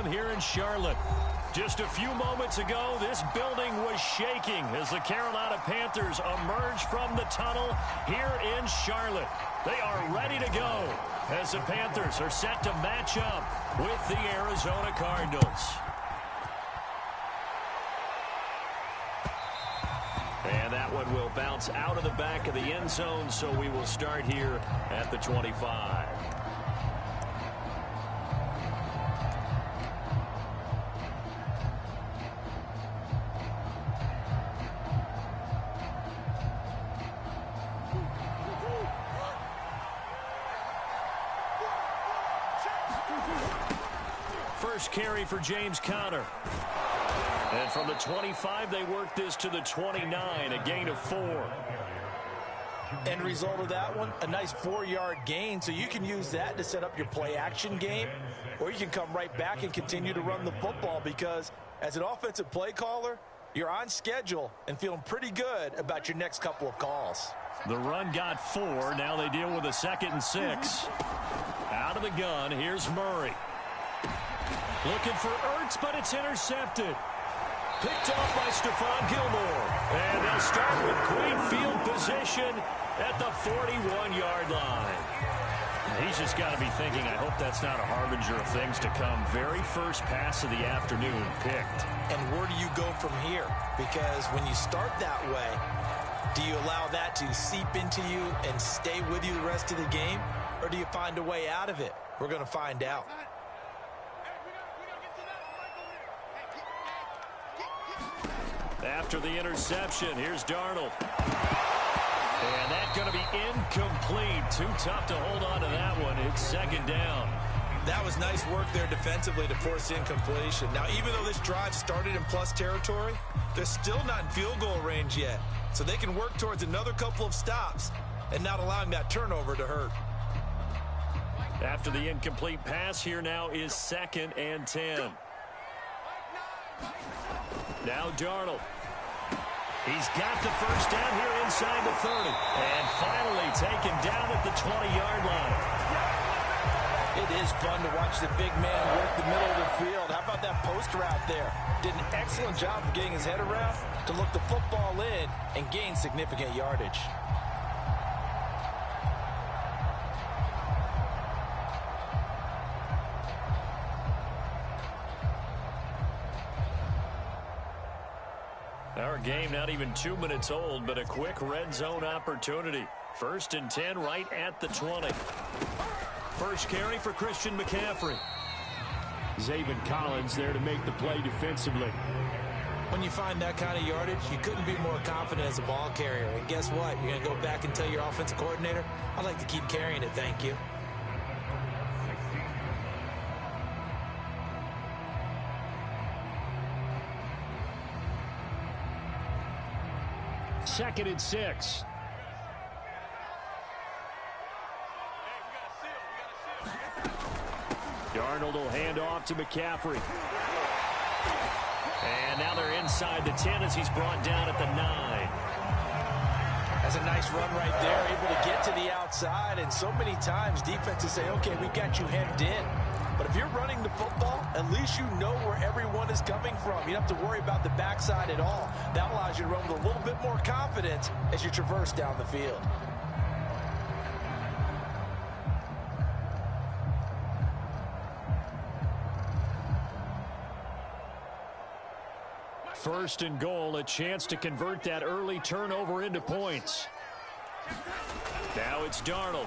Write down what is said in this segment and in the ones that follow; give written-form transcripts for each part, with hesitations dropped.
Stadium here in Charlotte. Just a few moments ago, this building was shaking as the Carolina Panthers emerged from the tunnel here in Charlotte. They are ready to go as the Panthers are set to match up with the Arizona Cardinals. And that one will bounce out of the back of the end zone, so we will start here at the 25. First carry for James Conner. And from the 25, they work this to the 29, a gain of 4. End result of that one, a nice 4-yard gain, so you can use that to set up your play-action game, or you can come right back and continue to run the football because as an offensive play caller, you're on schedule and feeling pretty good about your next couple of calls. The run got 4. Now they deal with a 2nd and 6. Out of the gun, here's Murray. Looking for Ertz, but it's intercepted. Picked off by Stephon Gilmore. And they'll start with great field position at the 41-yard line. He's just got to be thinking, I hope that's not a harbinger of things to come. Very first pass of the afternoon picked. And where do you go from here? Because when you start that way, do you allow that to seep into you and stay with you the rest of the game? Or do you find a way out of it? We're going to find out. After the interception, here's Darnold. And that's going to be incomplete. Too tough to hold on to that one. It's 2nd down. That was nice work there defensively to force incompletion. Now, even though this drive started in plus territory, they're still not in field goal range yet. So they can work towards another couple of stops and not allowing that turnover to hurt. After the incomplete pass, here now is 2nd and 10. Now Darnold. He's got the first down here inside the 30. And finally taken down at the 20-yard line. It is fun to watch the big man work the middle of the field. How about that post route there? Did an excellent job of getting his head around to look the football in and gain significant yardage. Our game not even 2 minutes old, but a quick red zone opportunity. 1st and 10 right at the 20. First carry for Christian McCaffrey. Zaven Collins there to make the play defensively. When you find that kind of yardage, you couldn't be more confident as a ball carrier. And guess what? You're going to go back and tell your offensive coordinator, I'd like to keep carrying it, thank you. Second and 6. Darnold will hand off to McCaffrey. And now they're inside the 10 as he's brought down at the 9. That's a nice run right there, able to get to the outside. And so many times defenses say, okay, we've got you hemmed in. But if you're running the football, at least you know where everyone is coming from. You don't have to worry about the backside at all. That allows you to run with a little bit more confidence as you traverse down the field. First and goal, a chance to convert that early turnover into points. Now it's Darnold.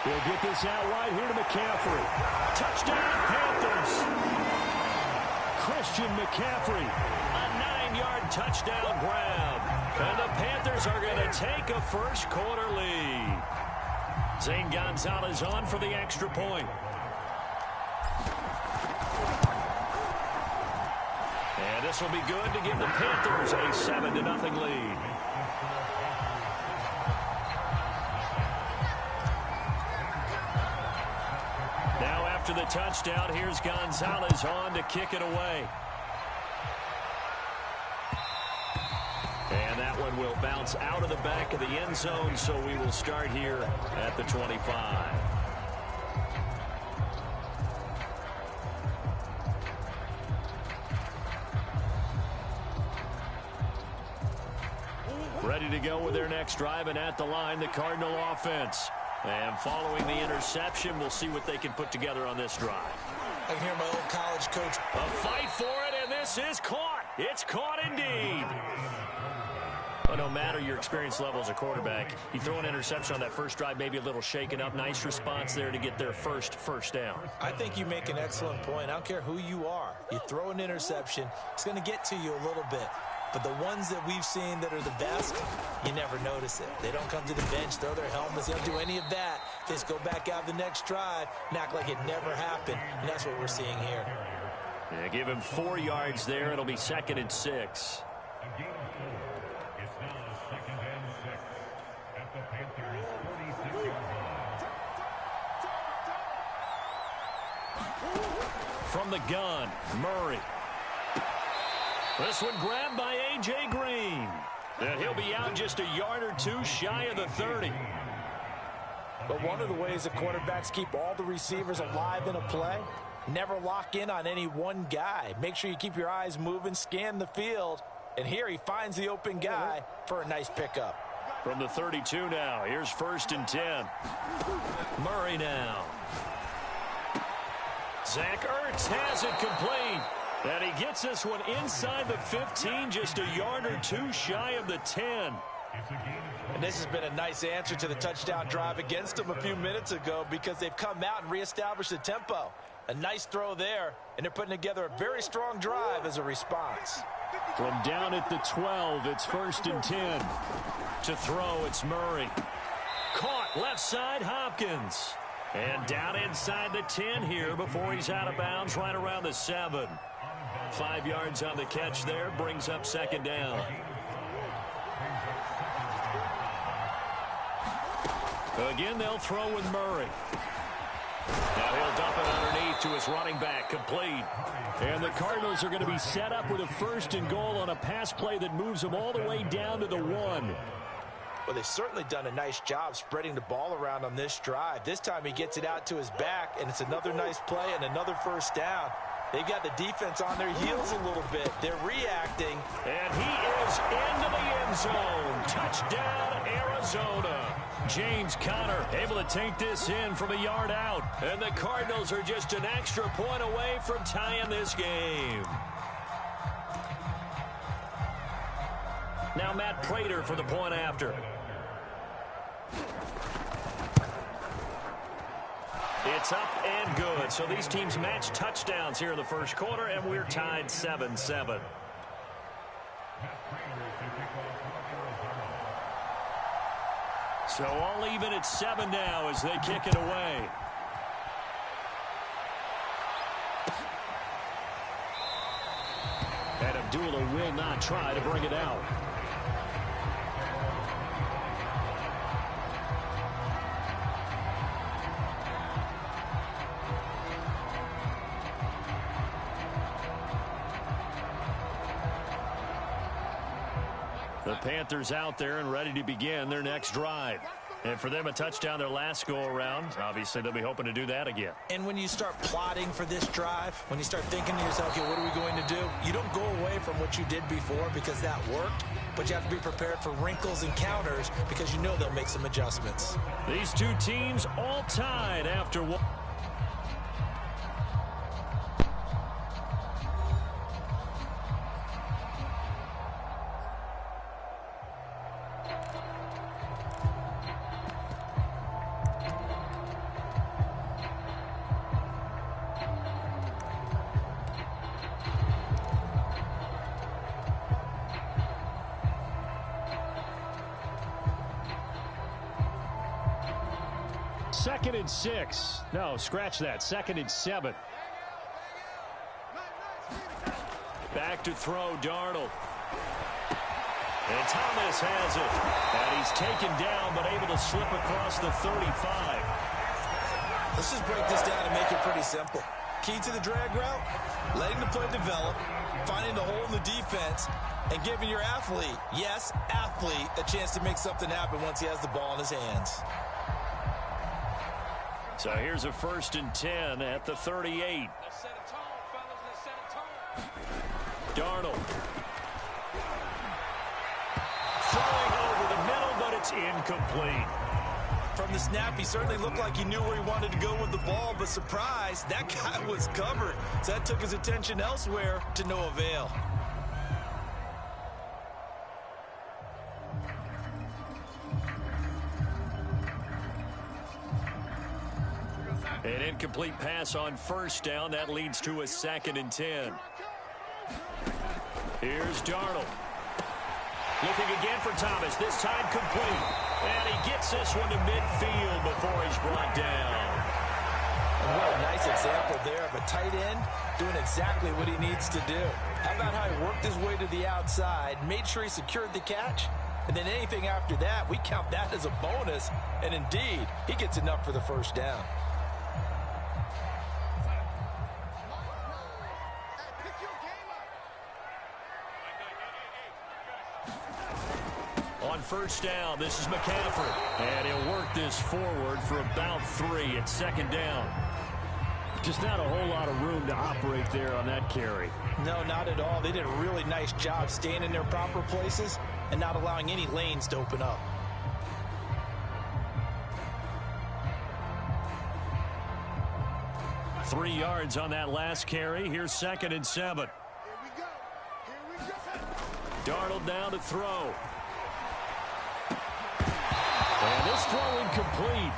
He'll get this out wide here to McCaffrey. Touchdown, Panthers. Christian McCaffrey, a 9-yard touchdown grab. And the Panthers are going to take a first quarter lead. Zane Gonzalez on for the extra point. And this will be good to give the Panthers a 7-0 lead. Now after the touchdown, here's Gonzalez on to kick it away. And that one will bounce out of the back of the end zone, so we will start here at the 25. ready to go with their next drive, and at the line, the Cardinal offense. And following the interception, we'll see what they can put together on this drive. I can hear my old college coach. A fight for it, and this is caught. It's caught indeed. But no matter your experience level as a quarterback, you throw an interception on that first drive, maybe a little shaken up. Nice response there to get their first down. I think you make an excellent point. I don't care who you are. You throw an interception, it's going to get to you a little bit. But the ones that we've seen that are the best, you never notice it. They don't come to the bench, throw their helmets. They don't do any of that. They just go back out the next drive and act like it never happened. And that's what we're seeing here. Yeah, give him 4 yards there. It'll be 2nd and 6. It's now 2nd and 6 at the Panthers' 46-yard line. From the gun, Murray. This one grabbed by A.J. Green. And he'll be out just a yard or two shy of the 30. But one of the ways the quarterbacks keep all the receivers alive in a play, never lock in on any one guy. Make sure you keep your eyes moving, scan the field. And here he finds the open guy for a nice pickup. From the 32 now, here's 1st and 10. Murray now. Zach Ertz has it complete. And he gets this one inside the 15, just a yard or two shy of the 10. And this has been a nice answer to the touchdown drive against them a few minutes ago because they've come out and reestablished the tempo. A nice throw there, and they're putting together a very strong drive as a response. From down at the 12, it's 1st and 10. To throw, it's Murray. Caught left side, Hopkins. And down inside the 10 here before he's out of bounds right around the 7. 5 yards on the catch there, brings up 2nd down. Again, they'll throw with Murray. Now he'll dump it underneath to his running back, complete. And the Cardinals are going to be set up with a 1st and goal on a pass play that moves them all the way down to the 1. Well, they've certainly done a nice job spreading the ball around on this drive. This time he gets it out to his back, and it's another nice play and another 1st down. They've got the defense on their heels a little bit. They're reacting. And he is into the end zone. Touchdown, Arizona. James Conner able to take this in from a yard out. And the Cardinals are just an extra point away from tying this game. Now Matt Prater for the point after. It's up and good. So these teams match touchdowns here in the first quarter, and we're tied 7-7. So all even at 7 now as they kick it away. And Abdullah will not try to bring it out. The Panthers out there and ready to begin their next drive. And for them, a touchdown their last go-around. Obviously, they'll be hoping to do that again. And when you start plotting for this drive, when you start thinking to yourself, okay, what are we going to do? You don't go away from what you did before because that worked, but you have to be prepared for wrinkles and counters because you know they'll make some adjustments. These two teams all tied after one. Second and 6. No, scratch that. 2nd and 7. Back to throw, Darnold. And Thomas has it. And he's taken down, but able to slip across the 35. Let's just break this down and make it pretty simple. Key to the drag route, letting the play develop, finding the hole in the defense, and giving your athlete, yes, athlete, a chance to make something happen once he has the ball in his hands. So here's a 1st and 10 at the 38. Darnold. Throwing over is incomplete. From the snap, he certainly looked like he knew where he wanted to go with the ball, but surprise, that guy was covered. So that took his attention elsewhere to no avail. An incomplete pass on first down. That leads to a 2nd and 10. Here's Darnold. Looking again for Thomas. This time complete. And he gets this one to midfield before he's brought down. And what a nice example there of a tight end doing exactly what he needs to do. How about how he worked his way to the outside, made sure he secured the catch, and then anything after that, we count that as a bonus. And indeed, he gets enough for the first down. On first down, this is McCaffrey. And he'll work this forward for about 3 at 2nd down. Just not a whole lot of room to operate there on that carry. No, not at all. They did a really nice job staying in their proper places and not allowing any lanes to open up. Three yards on that last carry. Here's 2nd and 7. Darnold now to throw. And this throw incomplete.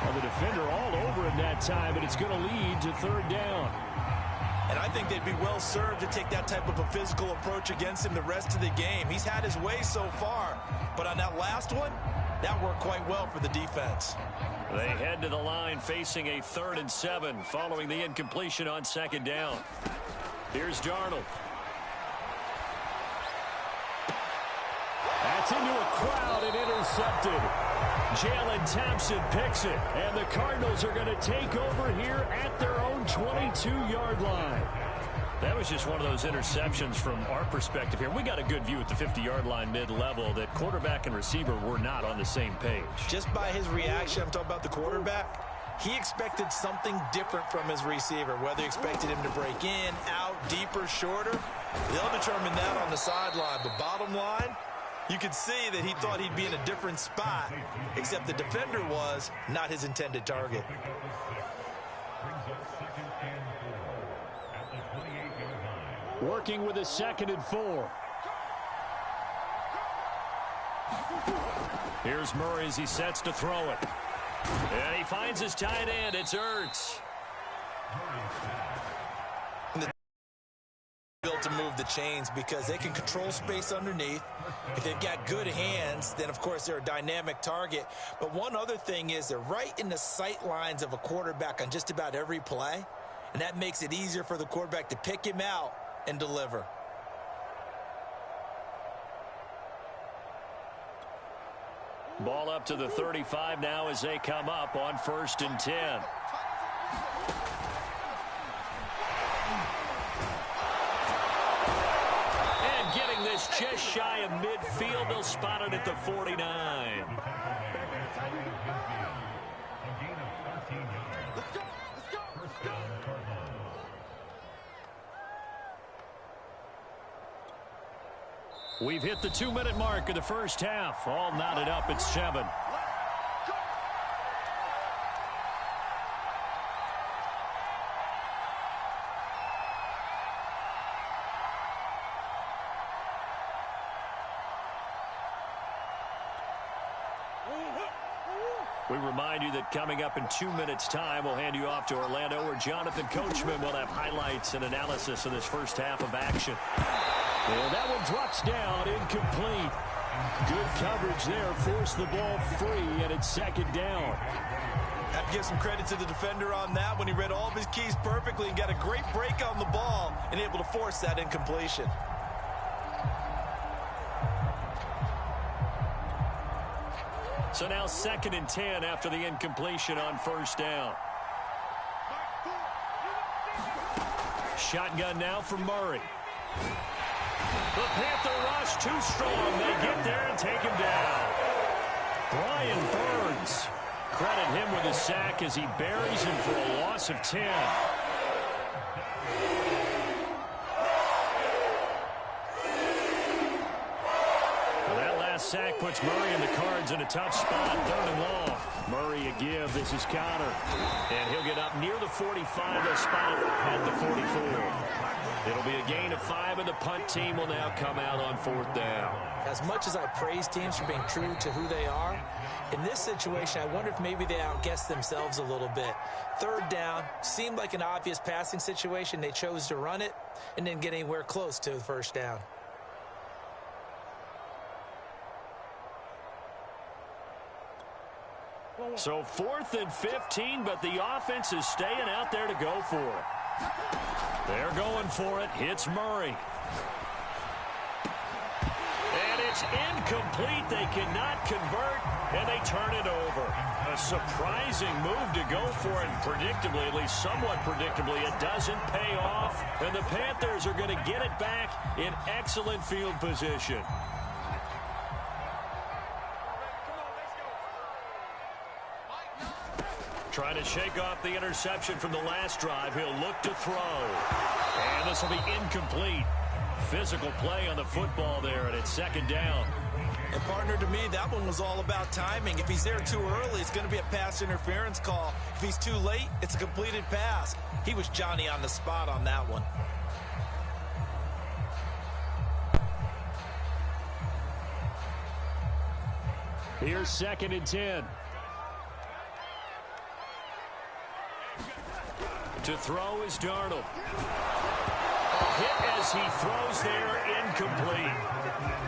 Well, the defender all over him that time, but it's going to lead to 3rd down. And I think they'd be well served to take that type of a physical approach against him the rest of the game. He's had his way so far, but on that last one, that worked quite well for the defense. They head to the line facing a 3rd and 7 following the incompletion on 2nd down. Here's Darnold. That's into a crowd and intercepted. Jalen Thompson picks it, and the Cardinals are going to take over here at their own 22-yard line. That was just one of those interceptions from our perspective here. We got a good view at the 50-yard line mid-level that quarterback and receiver were not on the same page. Just by his reaction, I'm talking about the quarterback, he expected something different from his receiver, whether he expected him to break in, out, deeper, shorter. They'll determine that on the sideline. But bottom line, you could see that he thought he'd be in a different spot, except the defender was not his intended target. Working with a 2nd and 4. Here's Murray as he sets to throw it. And he finds his tight end. It's Ertz. Built to move the chains because they can control space underneath. If they've got good hands, then of course they're a dynamic target. But one other thing is they're right in the sight lines of a quarterback on just about every play, and that makes it easier for the quarterback to pick him out and deliver. Ball up to the 35 now as they come up on 1st and 10. And getting this just shy of midfield, they'll spot it at the 49. We've hit the 2-minute mark of the first half. All knotted up at 7. We remind you that coming up in 2 minutes' time, we'll hand you off to Orlando, where Jonathan Coachman will have highlights and analysis of this first half of action. And that one drops down, incomplete. Good coverage there, forced the ball free, and it's 2nd down. Have to give some credit to the defender on that when he read all of his keys perfectly and got a great break on the ball and able to force that incompletion. So now 2nd and 10 after the incompletion on 1st down. Shotgun now for Murray. The Panther rush too strong. They get there and take him down. Brian Burns. Credit him with a sack as he buries him for a loss of 10. Well, that last sack puts Murray and the Cards in a tough spot. 3rd and long. Murray a give. This is Connor. And he'll get up near the 45. They'll spot it at the 44. It'll be a gain of 5, and the punt team will now come out on 4th down. As much as I praise teams for being true to who they are, in this situation, I wonder if maybe they outguessed themselves a little bit. 3rd down, seemed like an obvious passing situation. They chose to run it and didn't get anywhere close to the 1st down. So 4th and 15, but the offense is staying out there to go for it. They're going for it. Hits Murray. And it's incomplete. They cannot convert, and they turn it over. A surprising move to go for it. Predictably, at least somewhat predictably, it doesn't pay off. And the Panthers are going to get it back in excellent field position. Trying to shake off the interception from the last drive. He'll look to throw. And this will be incomplete. Physical play on the football there, and it's 2nd down. And, partner, to me, that one was all about timing. If he's there too early, it's going to be a pass interference call. If he's too late, it's a completed pass. He was Johnny on the spot on that one. Here's 2nd and 10. To throw is Darnold. Hit as he throws there, incomplete.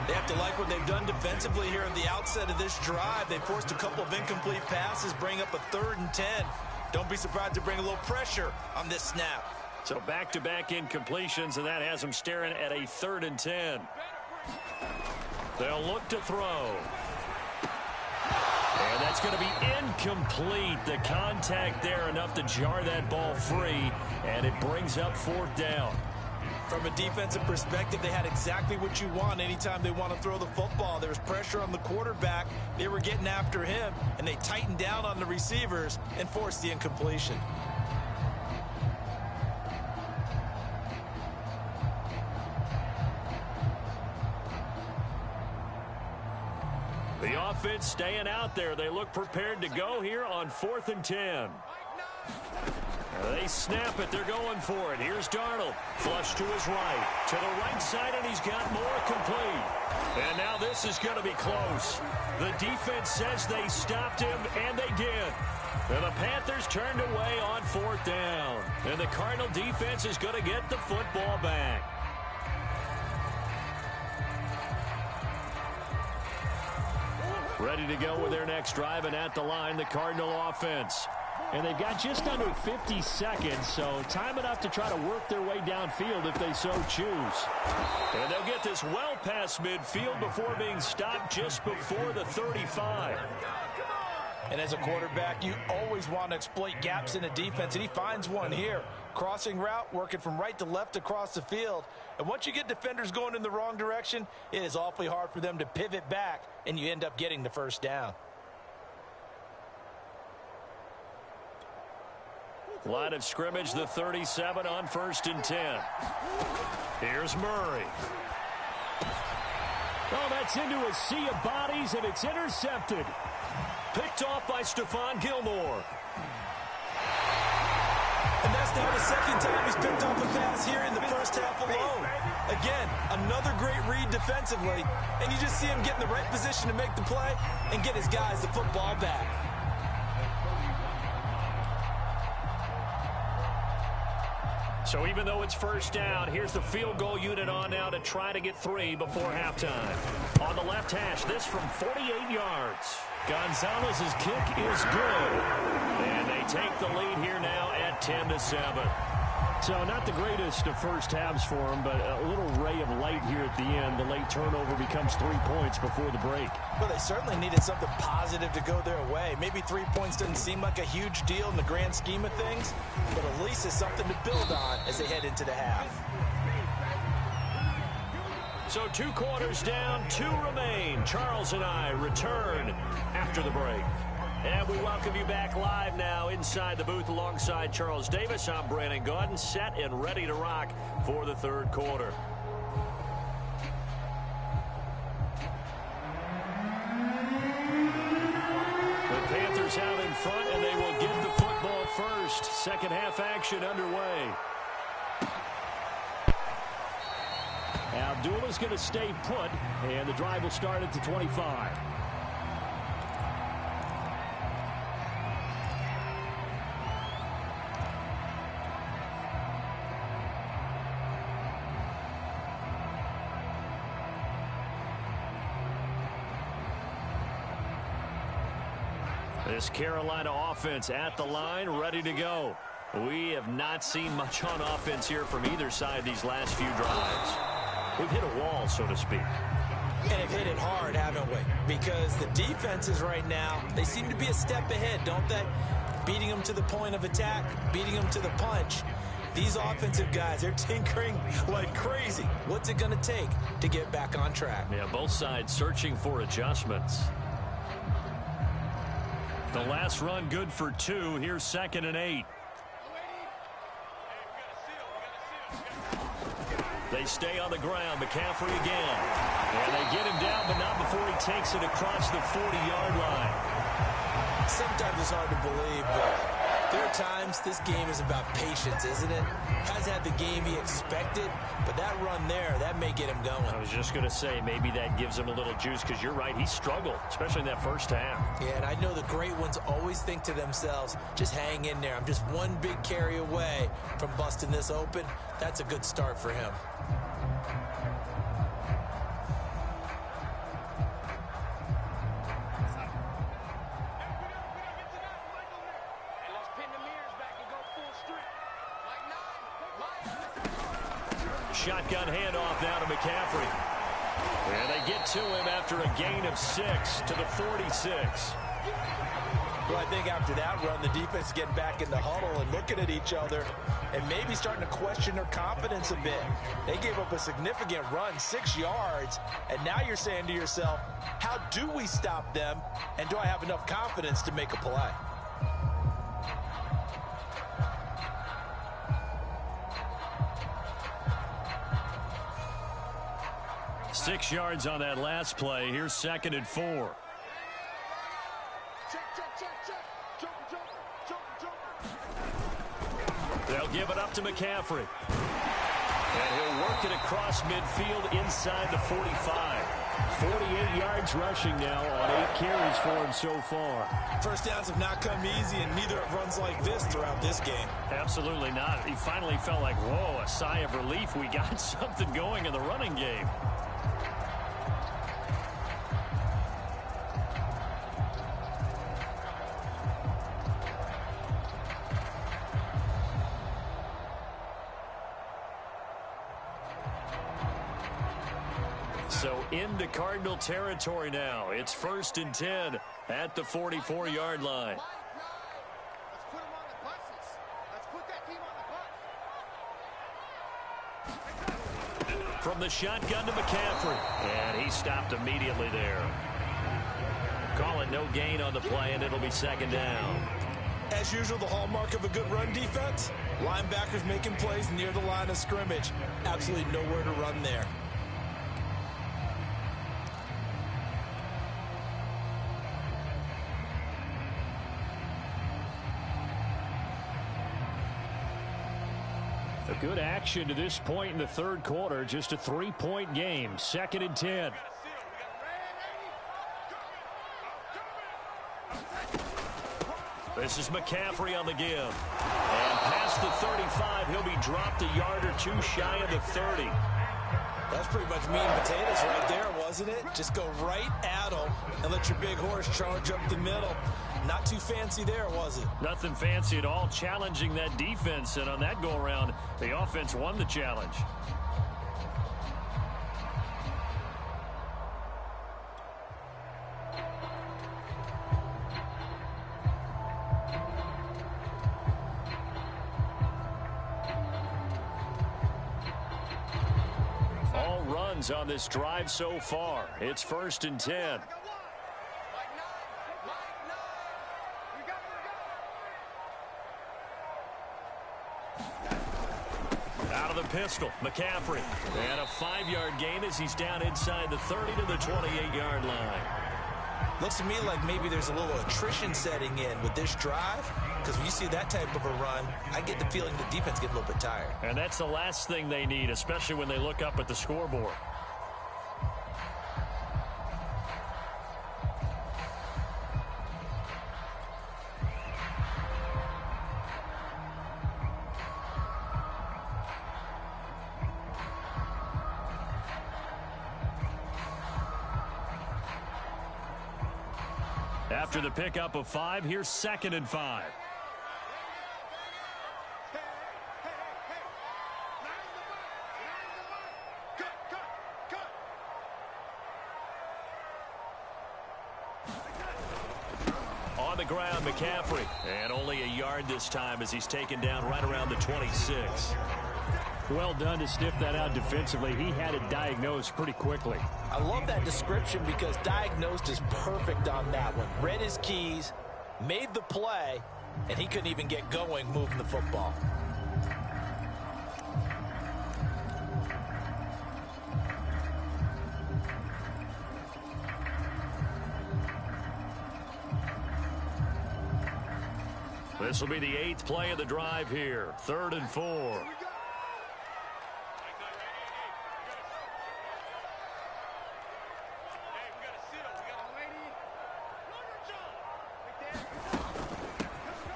They have to like what they've done defensively here at the outset of this drive. They forced a couple of incomplete passes, bring up a 3rd and 10. Don't be surprised to bring a little pressure on this snap. So back-to-back incompletions, and that has them staring at a 3rd and 10. They'll look to throw. And that's going to be incomplete. The contact there enough to jar that ball free, and it brings up 4th down. From a defensive perspective, they had exactly what you want anytime they want to throw the football. There was pressure on the quarterback. They were getting after him, and they tightened down on the receivers and forced the incompletion. The offense staying out there. They look prepared to go here on 4th and 10. They snap it. They're going for it. Here's Darnold. Flush to his right. To the right side, and he's got more complete. And now this is going to be close. The defense says they stopped him, and they did. And the Panthers turned away on 4th down. And the Cardinal defense is going to get the football back. Ready to go with their next drive, and at the line, the Cardinal offense. And they've got just under 50 seconds, so time enough to try to work their way downfield if they so choose. And they'll get this well past midfield before being stopped just before the 35. And as a quarterback, you always want to exploit gaps in a defense, and he finds one here. Crossing route, working from right to left across the field. And once you get defenders going in the wrong direction, it is awfully hard for them to pivot back, and you end up getting the 1st down. Line of scrimmage, the 37 on 1st and 10. Here's Murray. Oh, that's into a sea of bodies, and it's intercepted. Picked off by Stephon Gilmore. And that's now the 2nd time he's picked off a pass here in the 1st half alone. Again, another great read defensively, and you just see him get in the right position to make the play and get his guys the football back. So even though it's 1st down, here's the field goal unit on now to try to get 3 before halftime. On the left hash, this from 48 yards. Gonzalez's kick is good. And they take the lead here now at 10-7. So not the greatest of first halves for him, but a little ray of light here at the end. The late turnover becomes 3 points before the break. Well, they certainly needed something positive to go their way. Maybe 3 points doesn't seem like a huge deal in the grand scheme of things, but at least it's something to build on as they head into the half. So 2 quarters down, 2 remain. Charles and I return after the break. And we welcome you back live now inside the booth alongside Charles Davis. I'm Brandon Gaudin, set and ready to rock for the 3rd quarter. Panthers out in front, and they will get the football first. Second half action underway. Abdullah's going to stay put, and the drive will start at the 25. This Carolina offense at the line, ready to go. We have not seen much on offense here from either side these last few drives. We've hit a wall, so to speak. And have hit it hard, haven't we? Because the defenses right now, they seem to be a step ahead, don't they? Beating them to the point of attack, beating them to the punch. These offensive guys, they're tinkering like crazy. What's it going to take to get back on track? Yeah, both sides searching for adjustments. The last run good for 2. Here's 2nd and 8. They stay on the ground. McCaffrey again. And they get him down, but not before he takes it across the 40-yard line. Sometimes it's hard to believe, but there are times this game is about patience, isn't it? Hasn't had the game he expected, but that run there, that may get him going. I was just going to say, maybe that gives him a little juice, because you're right, he struggled, especially in that first half. Yeah, and I know the great ones always think to themselves, just hang in there. I'm just one big carry away from busting this open. That's a good start for him. Shotgun handoff now to McCaffrey. And they get to him after a gain of 6 to the 46. Well, I think after that run, the defense is getting back in the huddle and looking at each other and maybe starting to question their confidence a bit. They gave up a significant run, 6 yards, and now you're saying to yourself, how do we stop them, and do I have enough confidence to make a play? 6 yards on that last play. Here's 2nd and 4. They'll give it up to McCaffrey. And he'll work it across midfield inside the 45. 48 yards rushing now on 8 carries for him so far. First downs have not come easy, and neither have runs like this throughout this game. Absolutely not. He finally felt like, whoa, a sigh of relief. We got something going in the running game. So into Cardinal territory now. It's 1st and 10 at the 44-yard line. From the shotgun to McCaffrey. And he stopped immediately there. Call it no gain on the play, and it'll be 2nd down. As usual, the hallmark of a good run defense, linebackers making plays near the line of scrimmage. Absolutely nowhere to run there. A good action to this point in the 3rd quarter. Just a 3-point game. 2nd and 10. This is McCaffrey on the give. And past the 35, he'll be dropped a yard or 2 shy of the 30. That's pretty much meat and potatoes right there, wasn't it? Just go right at him and let your big horse charge up the middle. Not too fancy there, was it? Nothing fancy at all, challenging that defense. And on that go-around, the offense won the challenge. All runs on this drive so far. It's 1st and 10. Out of the pistol, McCaffrey. And a 5-yard gain as he's down inside the 30 to the 28-yard line. Looks to me like maybe there's a little attrition setting in with this drive, because when you see that type of a run, I get the feeling the defense getting a little bit tired. And that's the last thing they need, especially when they look up at the scoreboard. After the pickup of 5, here's 2nd and 5. On the ground, McCaffrey. And only a yard this time as he's taken down right around the 26. Well done to sniff that out defensively. He had it diagnosed pretty quickly. I love that description because diagnosed is perfect on that one. Read his keys, made the play, and he couldn't even get going moving the football. This will be the 8th play of the drive here. 3rd and 4.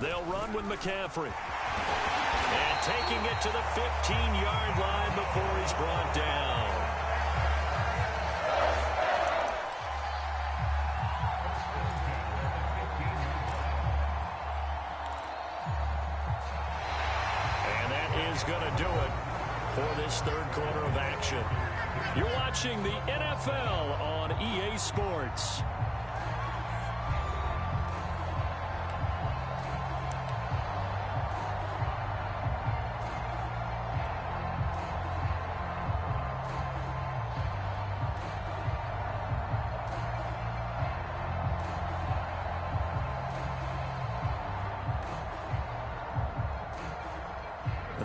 They'll run with McCaffrey. And taking it to the 15-yard line before he's brought down. And that is going to do it for this 3rd quarter of action. You're watching the NFL on EA Sports.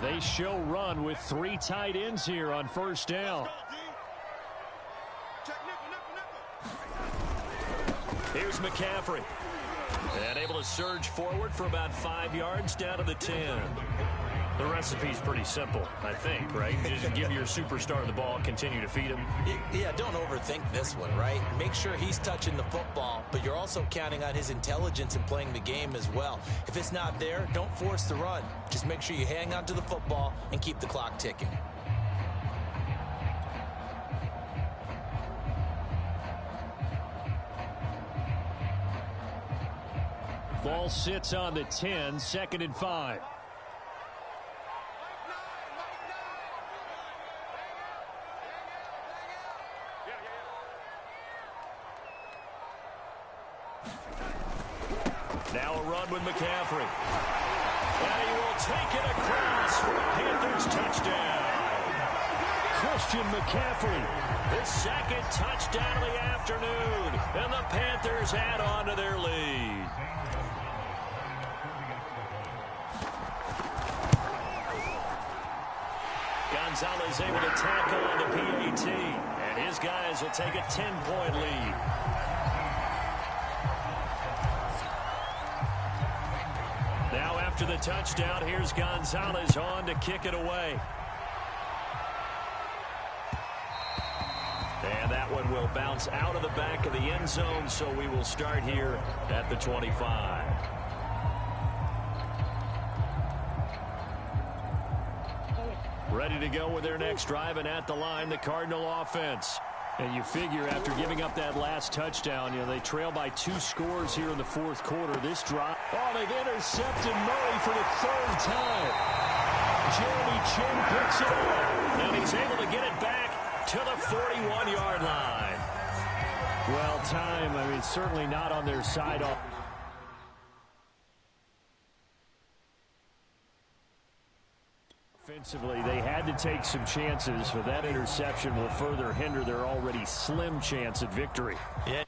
They show run with 3 tight ends here on 1st down. Here's McCaffrey. And able to surge forward for about 5 yards down to the 10. The recipe's pretty simple, I think, right? Just give your superstar the ball, continue to feed him. Yeah, don't overthink this one, right? Make sure he's touching the football, but you're also counting on his intelligence in playing the game as well. If it's not there, don't force the run. Just make sure you hang on to the football and keep the clock ticking. Ball sits on the 10, 2nd and 5. Now a run with McCaffrey. And he will take it across for a Panthers touchdown. Christian McCaffrey. His 2nd touchdown of the afternoon. And the Panthers add on to their lead. Gonzalez able to tackle on the PAT. And his guys will take a 10-point lead. Now after the touchdown, here's Gonzalez on to kick it away. And that one will bounce out of the back of the end zone, so we will start here at the 25. Ready to go with their next drive, and at the line, the Cardinal offense. And you figure after giving up that last touchdown, they trail by 2 scores here in the 4th quarter. This drive. Oh, they've intercepted Murray for the 3rd time. Jeremy Chin picks it up. And he's able to get it back to the 41-yard line. Well, time, certainly not on their side. Offensively, they had to take some chances, but that interception will further hinder their already slim chance at victory. Yeah.